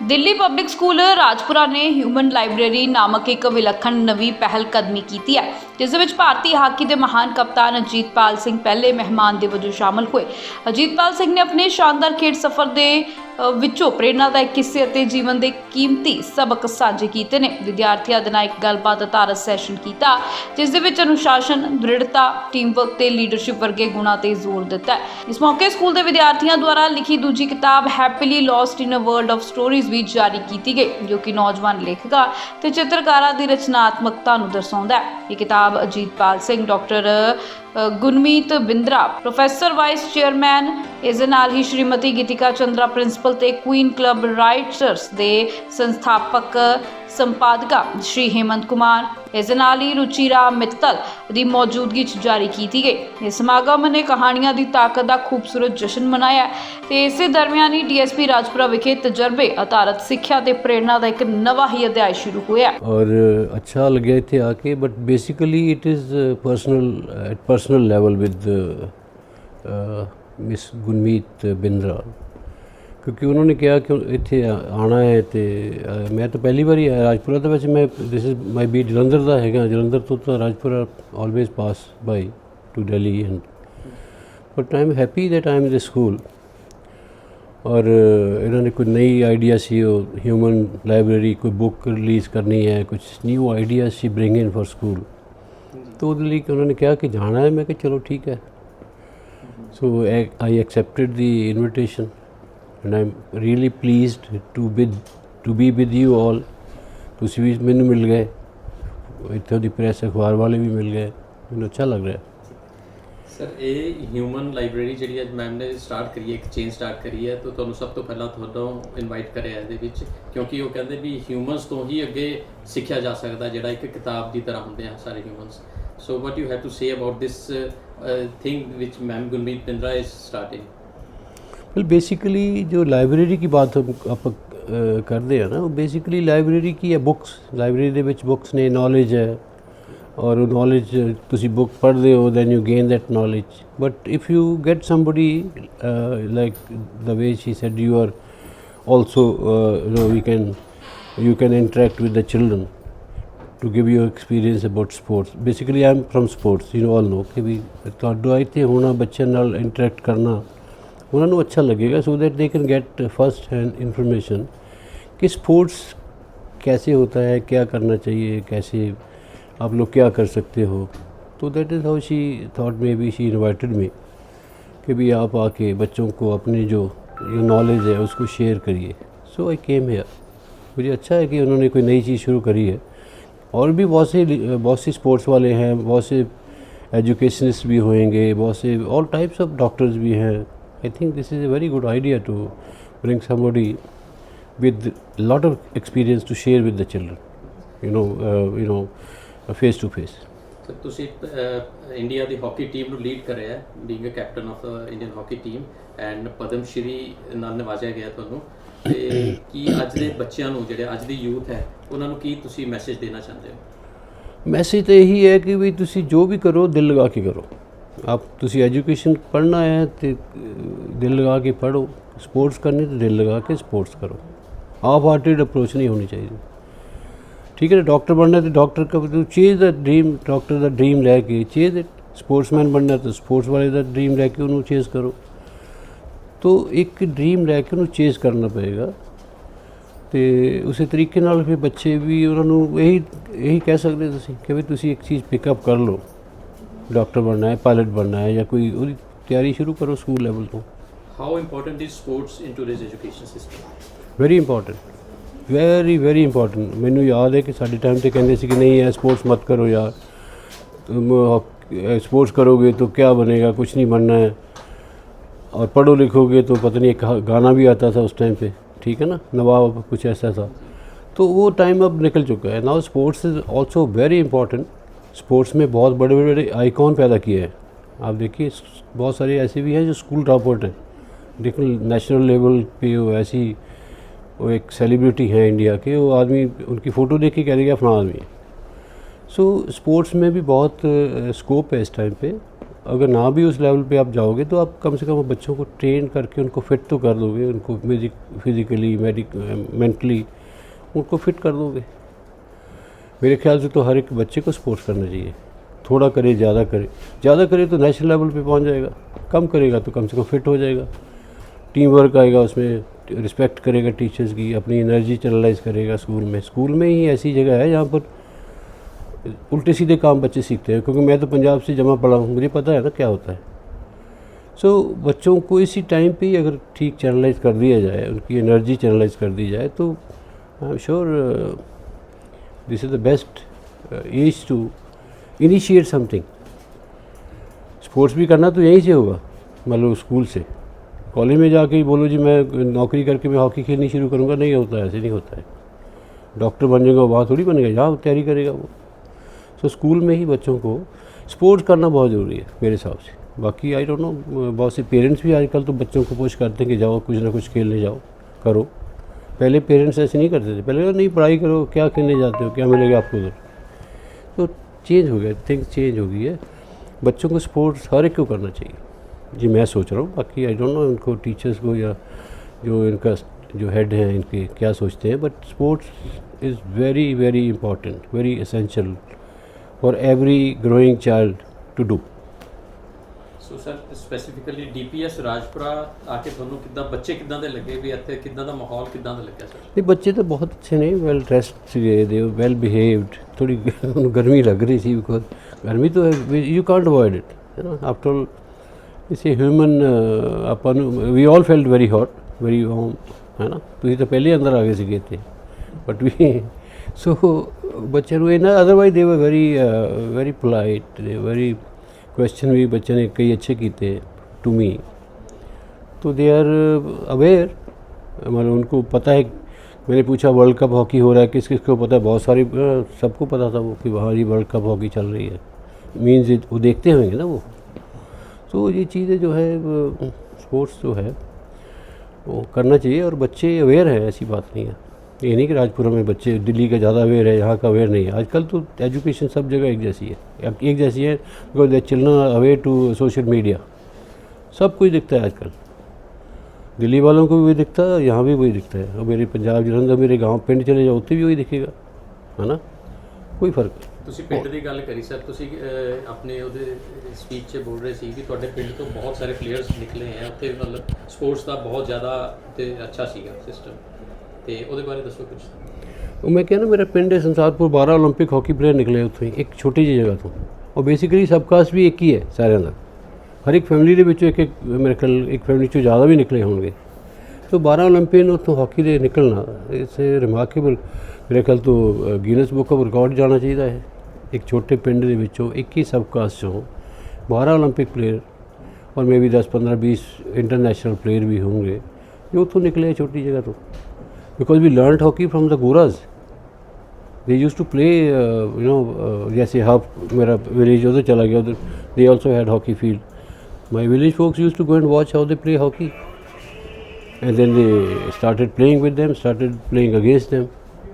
Delhi public school Rajpura ने human library नामक एक विलक्षण नवी पहल कदमी की है, जिस विच भारतीय हाकी के महान कप्तान अजीतपाल सिंह पहले मेहमान के वजों शामिल हुए। अजीतपाल सिंह ने अपने शानदार खेड सफर के विचों प्रेरणादायक किस्से ਅਤੇ जीवन के कीमती सबक साझे किए ने। विद्यार्थियों के नाल एक गलबात आधारित सैशन किया, जिस दे विच अनुशासन, दृढ़ता, टीम वर्क ते लीडरशिप वर्गे गुणां ते जोर दिता है। इस मौके स्कूल के विद्यार्थियों द्वारा लिखी दूजी किताब happily lost in a world of stories भी जारी की गई, जो कि नौजवान लेखकां ते चित्रकारां की रचनात्मकता नूं दर्शाउंदा है। ये किताब Ajitpal Singh, doctor Gurmeet Bindra, professor vice chairman, इस दे नाल ही श्रीमती गीतिका चंद्रा प्रिंसीपल ते क्वीन क्लब राइटर्स के संस्थापक संपादका श्री हेमंत कुमार, इस दे नाल ही रुचिरा मित्तल की मौजूदगी जारी की गई। इस समागम ने कहानियां की ताकत का खूबसूरत जश्न मनाया ते इस दरमियान ही डीएसपी राजपुरा विखे तजर्बे आधारित सिक्ख्या ते प्रेरणा का एक नवा ही अध्याय शुरू होया। और अच्छा लगे थे आके, but basically it is personal level with miss Gurmeet Bindra, क्योंकि उन्होंने कहा कि इत्थे आना है। तो मैं तो पहली बार ही आया राजपुरा, तो वैसे मैं this is my be Jalandhar का है, जलंधर तो Rajpura always pass by to Delhi and but I am happy that I am in the school. और इन्होंने कोई नई आइडिया सी ह्यूमन लाइब्रेरी कोई बुक रिलीज़ करनी है, कुछ न्यू आइडिया सी ब्रिंग इन फॉर स्कूल। तो लिए उन्होंने कहा कि जाना है, मैं कि चलो ठीक है। So I accepted the invitation and I'm really pleased to be with you all। तुसी भी मैंने मिल गए, इतने दी प्रेस अखबार वाले भी मिल गए, मैंने अच्छा लग रहा है। सर ये ह्यूमन लाइब्रेरी जी अज मैम ने स्टार्ट करी है, एक चेन स्टार्ट करी है, तो तुहानू सब तो पहला तुहानू इनवाइट करिया इहदे विच, क्योंकि वो कहते भी ह्यूमनस तो ही अगे सीखा जा सकता, जिहड़ा एक किताब की तरह होंदे हैं सारे humans. So what you have to say about this thing which ma'am Gurmeet Bindra is starting. Well basically जो लाइब्रेरी की बात हम आप करते हैं ना, वो बेसिकली लाइब्रेरी की है बुक्स। लाइब्रेरी दे विच बुक्स ने नॉलेज है, और नॉलेज तुसी बुक पढ़ते हो then you gain that knowledge. But if you get somebody like the way she said, you are also you can interact with the children to give you experience about sports. Basically I am from sports, you all know कि भी तुहाडा इत्थे होना, बच्चों नाल interact करना उन्होंने अच्छा लगेगा, so that they can get first hand information कि स्पोर्ट्स कैसे होता है, क्या करना चाहिए, कैसे आप लोग क्या कर सकते हो। तो that is how she thought, may be she invited मी कि भी आप आके बच्चों को अपनी जो नॉलेज है उसको शेयर करिए। सो आई केम हियर। मुझे अच्छा है कि उन्होंने कोई नई चीज़ शुरू करी है, और भी बहुत से स्पोर्ट्स वाले हैं, बहुत से एजुकेशनिस्ट भी होंगे, बहुत से ऑल टाइप्स ऑफ डॉक्टर्स भी हैं। I think this is a very good idea to bring somebody with a lot of experience to share with the children, face to face. So तुसी इंडिया दी hockey team ਨੂੰ lead ਕਰਿਆ ਹੈ, being a captain of the Indian hockey team and Padma Shri ਨਾਲ ਨਵਾਜਿਆ ਗਿਆ ਤੁਹਾਨੂੰ। ਤੇ ਕੀ ਅੱਜ ਦੇ ਬੱਚਿਆਂ ਨੂੰ, ਜਿਹੜੇ ਅੱਜ ਦੀ ਯੂਥ ਹੈ, ਉਹਨਾਂ ਨੂੰ ਕੀ ਤੁਸੀਂ ਮੈਸੇਜ ਦੇਣਾ ਚਾਹੁੰਦੇ ਹੋ? मैसेज तो यही है कि भाई तुसी जो भी करो दिल लगा के करो। आप तुसी एजुकेशन पढ़ना है तो दिल लगा के पढ़ो, स्पोर्ट्स करनी तो दिल लगा के स्पोर्ट्स करो। हाफ हार्टेड अप्रोच नहीं होनी चाहिए, ठीक है ना। डॉक्टर बनना है तो डॉक्टर का तो चेज द ड्रीम, डॉक्टर का ड्रीम लैके चेज इट। स्पोर्ट्समैन बनना है तो स्पोर्ट्स वाले का ड्रीम लैके उन्होंने चेज करो। तो एक ड्रीम लैके उन्होंने चेज करना पएगा। तो उस तरीके नाल फिर बच्चे भी उन्होंने यही कह सकते तुसी कि भाई तुसी एक चीज़ पिकअप कर लो, डॉक्टर बनना है, पायलट बनना है, या कोई तैयारी शुरू करो स्कूल लेवल तो। How important is sports in today's education system? Very important, very important. मैनू याद है कि साढ़े टाइम तो कहते सी कि नहीं है स्पोर्ट्स मत करो यार, तुम स्पोर्ट्स करोगे तो क्या बनेगा, कुछ नहीं बनना है, और पढ़ो लिखोगे तो पता नहीं, एक गाना भी आता था उस टाइम पे, ठीक है ना, नवाब कुछ ऐसा था। तो वो टाइम अब निकल चुका है। Now sports is also very important. Sports में बहुत बड़े बड़े आइकॉन पैदा किए हैं। आप देखिए बहुत सारे ऐसे भी हैं जो स्कूल ड्रॉप आउट हैं, लेकिन नेशनल लेवल पे वो एक सेलिब्रिटी है इंडिया के, वो आदमी उनकी फ़ोटो देख के कह देगा फलाना आदमी है। सो स्पोर्ट्स में भी बहुत स्कोप है इस टाइम पे, अगर ना भी उस लेवल पे आप जाओगे तो आप कम से कम बच्चों को ट्रेन करके उनको फिट तो कर दोगे, उनको फिज़िकली मेंटली उनको फिट कर दोगे। मेरे ख्याल से तो हर एक बच्चे को स्पोर्ट्स करना चाहिए, थोड़ा करे ज़्यादा करे तो नेशनल लेवल पे पहुंच जाएगा, कम करेगा तो कम से कम फिट हो जाएगा, टीम वर्क आएगा उसमें, रिस्पेक्ट करेगा टीचर्स की, अपनी एनर्जी चैनलाइज करेगा। स्कूल में ही ऐसी जगह है जहाँ पर उल्टे सीधे काम बच्चे सीखते हैं, क्योंकि मैं तो पंजाब से जमा पड़ा हूँ, मुझे पता है ना क्या होता है। सो बच्चों को इसी टाइम पे ही अगर ठीक चैनलाइज कर दिया जाए, उनकी एनर्जी चैनलाइज कर दी जाए, तो I am sure this is the best age to initiate something. Sports भी करना तो यहीं से होगा, मतलब स्कूल से। कॉलेज में जाके ही बोलो जी मैं नौकरी करके मैं हॉकी खेलनी शुरू करूँगा, नहीं होता है, ऐसे नहीं होता है। डॉक्टर बन जाएगा वहाँ थोड़ी बनेगा, जहाँ तैयारी करेगा वो। सो स्कूल में ही बच्चों को स्पोर्ट्स करना बहुत ज़रूरी है मेरे हिसाब से। बाकी आई डोंट नो, बहुत से पेरेंट्स भी आजकल तो बच्चों को पुश करते हैं कि जाओ कुछ ना कुछ खेलने जाओ, करो। पहले पेरेंट्स ऐसे नहीं करते थे, पहले नहीं पढ़ाई करो, क्या खेलने जाते हो, क्या मिलेगा आपको उधर। तो चेंज हो गया, थिंग्स चेंज हो गई है। बच्चों को स्पोर्ट्स हर एक को करना चाहिए जी, मैं सोच रहा हूँ। बाकी आई डोंट नो इनको टीचर्स को या जो इनका जो हेड हैं इनके क्या सोचते हैं, but sports is very very important, very essential for every growing child to do. So sir specifically DPS Rajpura ਆ ਕੇ ਤੁਹਾਨੂੰ ਕਿੱਦਾਂ ਬੱਚੇ ਕਿੱਦਾਂ ਦੇ ਲੱਗੇ ਵੀ ਇੱਥੇ ਕਿੱਦਾਂ ਦਾ ਮਾਹੌਲ ਕਿੱਦਾਂ ਦਾ ਲੱਗਿਆ ਸਰ? नहीं बच्चे तो बहुत अच्छे नहीं, वेल ड्रेस्ड सीगे, दे वेल बिहेव्ड। थोड़ी गर्मी लग रही थी, बिकॉज गर्मी तो है, यू कांट अवॉइड इट, है ना। आफ्टर ऑल इसे ह्यूमन अपन we all felt very hot, very warm, है ना। ਤੁਸੀਂ ਤਾਂ ਪਹਿਲੇ ਅੰਦਰ ਆ ਗਏ ਸੀਗੇ ਇੱਥੇ, बट वी सो बच्चे ਨੂੰ ना otherwise they were very polite, they very question भी बच्चे ने कई अच्छे किए टू मी, तो दे आर अवेयर। मतलब उनको पता है। मैंने पूछा वर्ल्ड कप हॉकी हो रहा है, किस किस को पता है? बहुत सारी, सबको पता था वो कि वहाँ ही वर्ल्ड कप हॉकी चल रही है, मीन्स वो देखते होंगे ना वो। तो ये चीज़ें जो है स्पोर्ट्स जो है वो करना चाहिए, और बच्चे अवेयर हैं, ऐसी बात नहीं है। ये नहीं कि राजपुरा में बच्चे दिल्ली का ज़्यादा अवेयर है, यहाँ का अवेयर नहीं है। आजकल तो एजुकेशन सब जगह एक जैसी है, एक जैसी है, because the children away to social media, सब कुछ दिखता है आजकल। दिल्ली वालों को भी वही दिखता है, यहाँ भी वही दिखता है। और मेरे पंजाब जलंधर, मेरे गांव पिंड चले जाओ, उत्थे भी वही दिखेगा, है ना, कोई फर्क नहीं। ਤੁਸੀਂ ਪਿੰਡ ਦੀ ਗੱਲ ਕਰੀ ਸਰ, ਤੁਸੀਂ ਆਪਣੇ ਉਹਦੇ ਸਪੀਚ 'ਚ ਬੋਲ ਰਹੇ ਸੀ ਕਿ ਤੁਹਾਡੇ ਪਿੰਡ ਤੋਂ ਬਹੁਤ ਸਾਰੇ ਪਲੇਅਰਸ ਨਿਕਲੇ ਹੈ ਉੱਥੇ, ਮਤਲਬ ਸਪੋਰਟਸ ਦਾ ਬਹੁਤ ਜ਼ਿਆਦਾ ਤੇ ਅੱਛਾ ਸੀਗਾ ਸਿਸਟਮ, ਤੇ ਉਹਦੇ ਬਾਰੇ ਦੱਸੋ ਕੁਝ। मैं कहना मेरा पिंड है संसारपुर, 12 ओलंपिक हॉकी प्लेयर निकले उत्थों ही, एक छोटी जी जगह तो। और बेसिकली सब कास्ट भी एक ही है सारे का, हर एक फैमिली के विचों एक मेरे ख्याल एक फैमिली चो ज़्यादा भी निकले होंगे। तो 12 ओलंपियन उत्थों हॉकी दे निकलना इट्स रिमार्केबल। मेरे ख्याल तो गिनीज बुक ऑफ रिकॉर्ड जाना चाहिए है। एक छोटे पिंड के विचों 21 सब कास्ट चों 12 ओलंपिक प्लेयर, और मे भी 10, 15, 20 इंटरनेशनल प्लेयर भी होंगे जो उत्थों निकले छोटी जगह तो। Because we learned hockey from the गोराज, they use to play, you know, जैसे हाफ मेरा विलेज उधर चला गया, उधर they also had hockey field. My village folks use to go and watch how they play hockey, and then they started playing with them, started playing against them,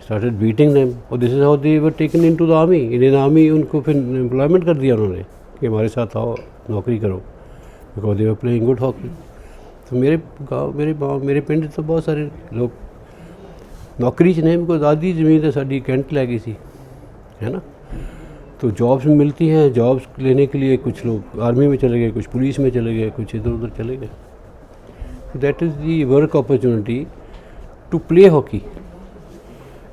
started beating them, और this is how they were taken into the army. Indian army उनको फिर employment कर दिया उन्होंने कि हमारे साथ आओ नौकरी करो, because they were playing good hockey. तो मेरे पिंड तो बहुत सारे लोग नौकरी च नहीं, बिकॉज आधी ज़मीन तो साड़ी कैंट लै गई सी, है ना। तो जॉब्स मिलती हैं, जॉब्स लेने के लिए कुछ लोग आर्मी में चले गए, कुछ पुलिस में चले गए, कुछ इधर उधर चले गए। That is the work opportunity to play hockey,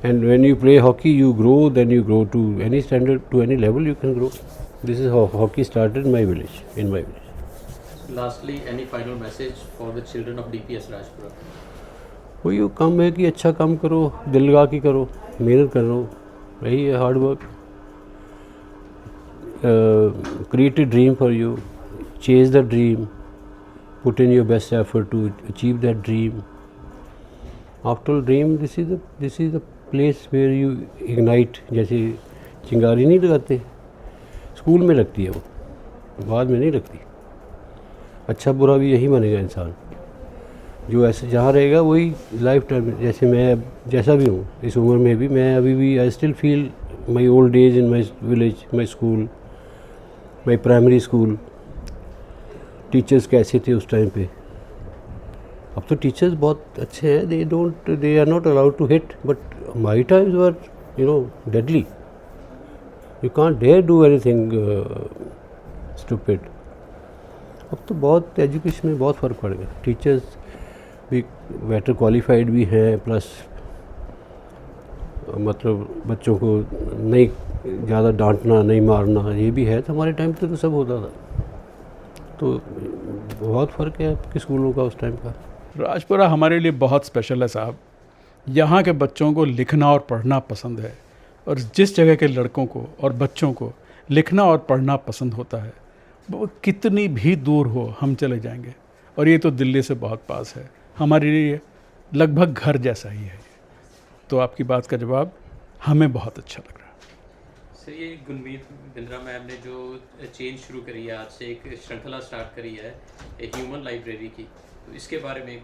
and when you play hockey you grow, then you grow to any standard, to any level you can grow. This is how hockey started in my village. Lastly, any final message for the children of DPS Rajpura? वही काम है कि अच्छा काम करो, दिल लगा के करो, मेहनत करो, यही है hard work. Create a dream for you, chase the dream, put in your best effort to achieve that dream. After all dream, this is the place where you ignite. जैसे चिंगारी नहीं लगाते, स्कूल में लगती है वो, बाद में नहीं लगती। अच्छा बुरा भी यही बनेगा इंसान, जो ऐसे जहाँ रहेगा वही लाइफ टाइम। जैसे मैं जैसा भी हूँ इस उम्र में भी, मैं अभी भी I still feel my old age in my village, my school, my primary school, teachers कैसे थे उस टाइम पे। अब तो टीचर्स बहुत अच्छे हैं, they are not allowed to hit, but my times were deadly. You can't dare do anything stupid. अब तो बहुत एजुकेशन में बहुत फ़र्क पड़ गया, टीचर्स भी बेटर क्वालिफाइड भी हैं, प्लस मतलब बच्चों को नहीं ज़्यादा डांटना, नहीं मारना, ये भी है। तो हमारे टाइम पे तो सब होता था, तो बहुत फ़र्क है आपके स्कूलों का उस टाइम का। राजपुरा हमारे लिए बहुत स्पेशल है साहब। यहाँ के बच्चों को लिखना और पढ़ना पसंद है, और जिस जगह के लड़कों को और बच्चों को लिखना और पढ़ना पसंद होता है, वो कितनी भी दूर हो हम चले जाएंगे। और ये तो दिल्ली से बहुत पास है, हमारे लिए लगभग घर जैसा ही है। तो आपकी बात का जवाब हमें बहुत अच्छा लग रहा है। सर, ये गुरमीत बिंद्रा मैम ने जो चेंज शुरू करी है, आज से एक श्रृंखला स्टार्ट करी है ह्यूमन लाइब्रेरी की, तो इसके बारे में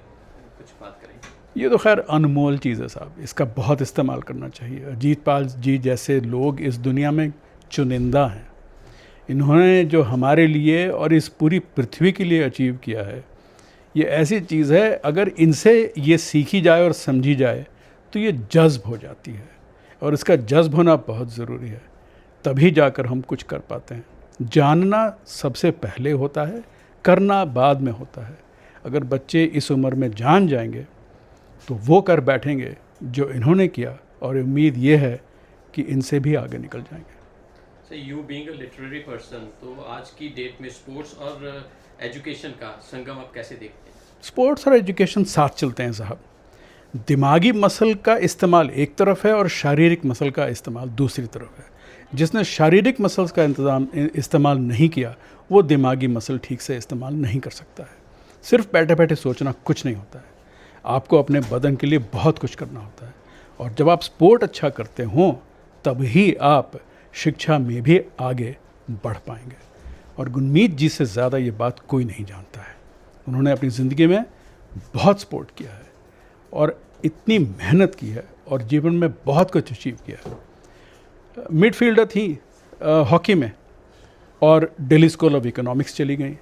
कुछ बात करें। ये तो खैर अनमोल चीज़ है साहब, इसका बहुत इस्तेमाल करना चाहिए। अजीत पाल जी जैसे लोग इस दुनिया में चुनिंदा हैं। इन्होंने जो हमारे लिए और इस पूरी पृथ्वी के लिए अचीव किया है, ये ऐसी चीज़ है, अगर इनसे ये सीखी जाए और समझी जाए तो ये जज्ब हो जाती है, और इसका जज्ब होना बहुत ज़रूरी है, तभी जाकर हम कुछ कर पाते हैं। जानना सबसे पहले होता है, करना बाद में होता है। अगर बच्चे इस उम्र में जान जाएंगे तो वो कर बैठेंगे जो इन्होंने किया, और उम्मीद ये है कि इनसे भी आगे निकल जाएंगे। Sir, you being a literary person, तो आज की डेट में स्पोर्ट्स और एजुकेशन का संगम आप कैसे देखते हैं? स्पोर्ट्स और एजुकेशन साथ चलते हैं साहब। दिमागी मसल का इस्तेमाल एक तरफ है और शारीरिक मसल का इस्तेमाल दूसरी तरफ है। जिसने शारीरिक मसल्स का इस्तेमाल नहीं किया, वो दिमागी मसल ठीक से इस्तेमाल नहीं कर सकता है। सिर्फ बैठे बैठे सोचना कुछ नहीं होता है, आपको अपने बदन के लिए बहुत कुछ करना होता है। और जब आप स्पोर्ट अच्छा करते हों, तभी आप शिक्षा में भी आगे बढ़ पाएंगे। और गुरमीत जी से ज़्यादा ये बात कोई नहीं जानता है। उन्होंने अपनी ज़िंदगी में बहुत स्पोर्ट किया है और इतनी मेहनत की है और जीवन में बहुत कुछ अचीव किया है। मिडफील्डर थी हॉकी में, और दिल्ली स्कूल ऑफ इकोनॉमिक्स चली गई,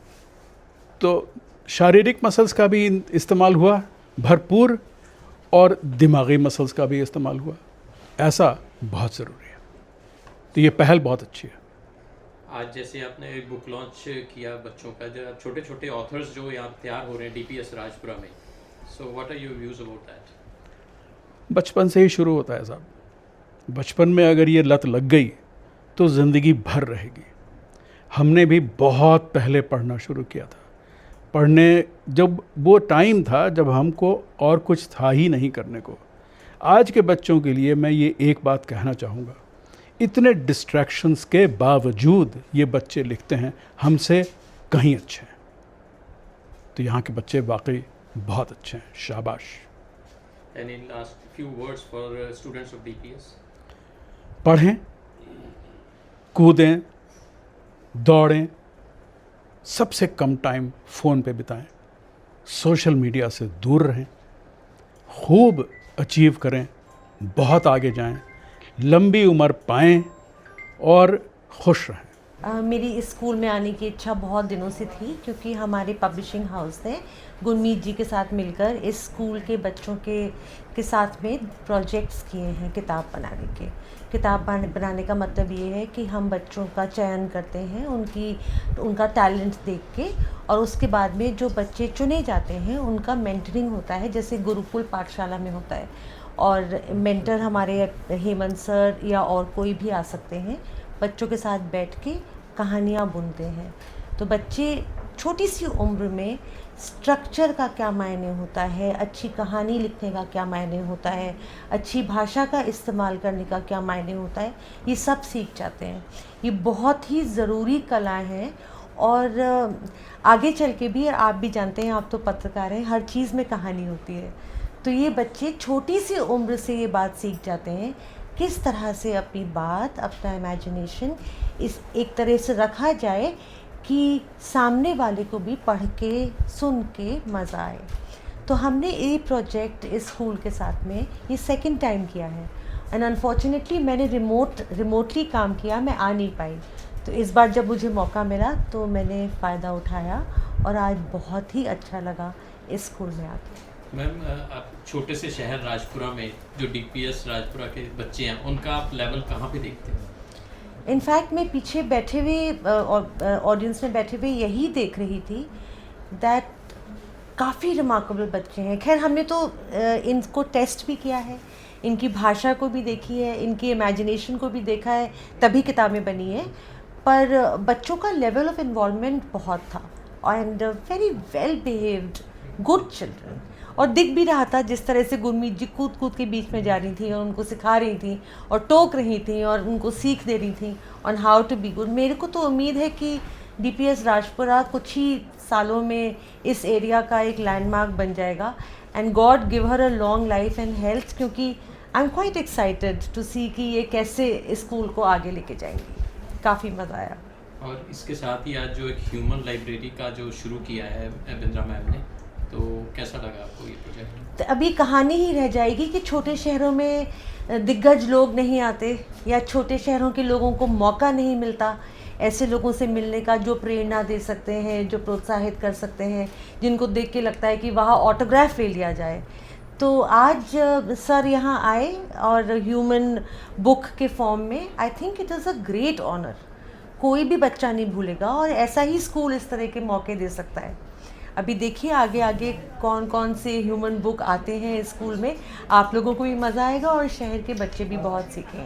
तो शारीरिक मसल्स का भी इस्तेमाल हुआ भरपूर, और दिमागी मसल्स का भी इस्तेमाल हुआ। ऐसा बहुत ज़रूरी है, तो ये पहल बहुत अच्छी है। आज जैसे आपने एक बुक लॉन्च किया बच्चों का, जो छोटे छोटे ऑथर्स जो यहाँ तैयार हो रहे हैं DPS राजपुरा में, so what are your views about that? बचपन से ही शुरू होता है साहब। बचपन में अगर ये लत लग गई तो ज़िंदगी भर रहेगी। हमने भी बहुत पहले पढ़ना शुरू किया था। पढ़ने, जब वो टाइम था जब हमको और कुछ था ही नहीं करने को। आज के बच्चों के लिए मैं ये एक बात कहना चाहूँगा, इतने डिस्ट्रैक्शंस के बावजूद ये बच्चे लिखते हैं हमसे कहीं अच्छे हैं। तो यहाँ के बच्चे वाकई बहुत अच्छे हैं, शाबाश। And in last few words for students of DPS? पढ़ें, कूदें, दौड़ें, सबसे कम टाइम फ़ोन पे बिताएं, सोशल मीडिया से दूर रहें, खूब अचीव करें, बहुत आगे जाएं, लंबी उम्र पाएं और खुश रहें। मेरी इस स्कूल में आने की इच्छा बहुत दिनों से थी, क्योंकि हमारे पब्लिशिंग हाउस ने गुरमीत जी के साथ मिलकर इस स्कूल के बच्चों के साथ में प्रोजेक्ट्स किए हैं किताब बनाने के। किताब बनाने का मतलब ये है कि हम बच्चों का चयन करते हैं उनका टैलेंट देख के, और उसके बाद में जो बच्चे चुने जाते हैं उनका मेंटरिंग होता है, जैसे गुरुकुल पाठशाला में होता है। और मेंटर हमारे हेमंत सर या और कोई भी आ सकते हैं, बच्चों के साथ बैठ के कहानियाँ बुनते हैं। तो बच्चे छोटी सी उम्र में स्ट्रक्चर का क्या मायने होता है, अच्छी कहानी लिखने का क्या मायने होता है, अच्छी भाषा का इस्तेमाल करने का क्या मायने होता है, ये सब सीख जाते हैं। ये बहुत ही ज़रूरी कला है, और आगे चल के भी, आप भी जानते हैं, आप तो पत्रकार हैं, हर चीज़ में कहानी होती है। तो ये बच्चे छोटी सी उम्र से ये बात सीख जाते हैं, किस तरह से अपनी बात, अपना इमेजिनेशन इस एक तरह से रखा जाए कि सामने वाले को भी पढ़ के सुन के मज़ा आए। तो हमने ये प्रोजेक्ट इस स्कूल के साथ में ये सेकंड टाइम किया है, एंड अनफॉर्चुनेटली मैंने रिमोटली काम किया, मैं आ नहीं पाई। तो इस बार जब मुझे मौका मिला तो मैंने फ़ायदा उठाया और आज बहुत ही अच्छा लगा इस स्कूल में आके। मैम, आप छोटे से शहर राजपुरा में जो डीपीएस राजपुरा के बच्चे हैं उनका आप लेवल कहाँ पे देखते हो? इनफैक्ट मैं पीछे बैठे हुए ऑडियंस में बैठे हुए यही देख रही थी दैट काफ़ी रिमार्केबल बच्चे हैं। खैर हमने तो इनको टेस्ट भी किया है, इनकी भाषा को भी देखी है, इनकी इमेजिनेशन को भी देखा है, तभी किताबें बनी हैं। पर बच्चों का लेवल ऑफ इन्वॉल्वमेंट बहुत था and very well behaved good children. और दिख भी रहा था जिस तरह से गुरमीत जी कूद कूद के बीच में जा रही थी और उनको सिखा रही थी और टोक रही थी और उनको सीख दे रही थी on how to be good. मेरे को तो उम्मीद है कि डीपीएस राजपुरा कुछ ही सालों में इस एरिया का एक लैंडमार्क बन जाएगा and God give her a long life and health, क्योंकि I am quite excited to see कि ये कैसे स्कूल को आगे लेके जाएंगी। काफ़ी मज़ा आया। और इसके साथ ही आज जो एक ह्यूमन लाइब्रेरी का जो शुरू किया है बिंद्रा मैम ने, तो कैसा लगा आपको ये प्रोजेक्ट? तो अभी कहानी ही रह जाएगी कि छोटे शहरों में दिग्गज लोग नहीं आते या छोटे शहरों के लोगों को मौका नहीं मिलता ऐसे लोगों से मिलने का जो प्रेरणा दे सकते हैं, जो प्रोत्साहित कर सकते हैं, जिनको देख के लगता है कि वहाँ ऑटोग्राफ ले लिया जाए। तो आज सर यहाँ आए और ह्यूमन बुक के फॉर्म में, I think it is a great honour. कोई भी बच्चा नहीं भूलेगा और ऐसा ही स्कूल इस तरह के मौके दे सकता है। अभी देखिए आगे आगे कौन कौन से ह्यूमन बुक आते हैं स्कूल में, आप लोगों को भी मज़ा आएगा और शहर के बच्चे भी बहुत सीखेंगे।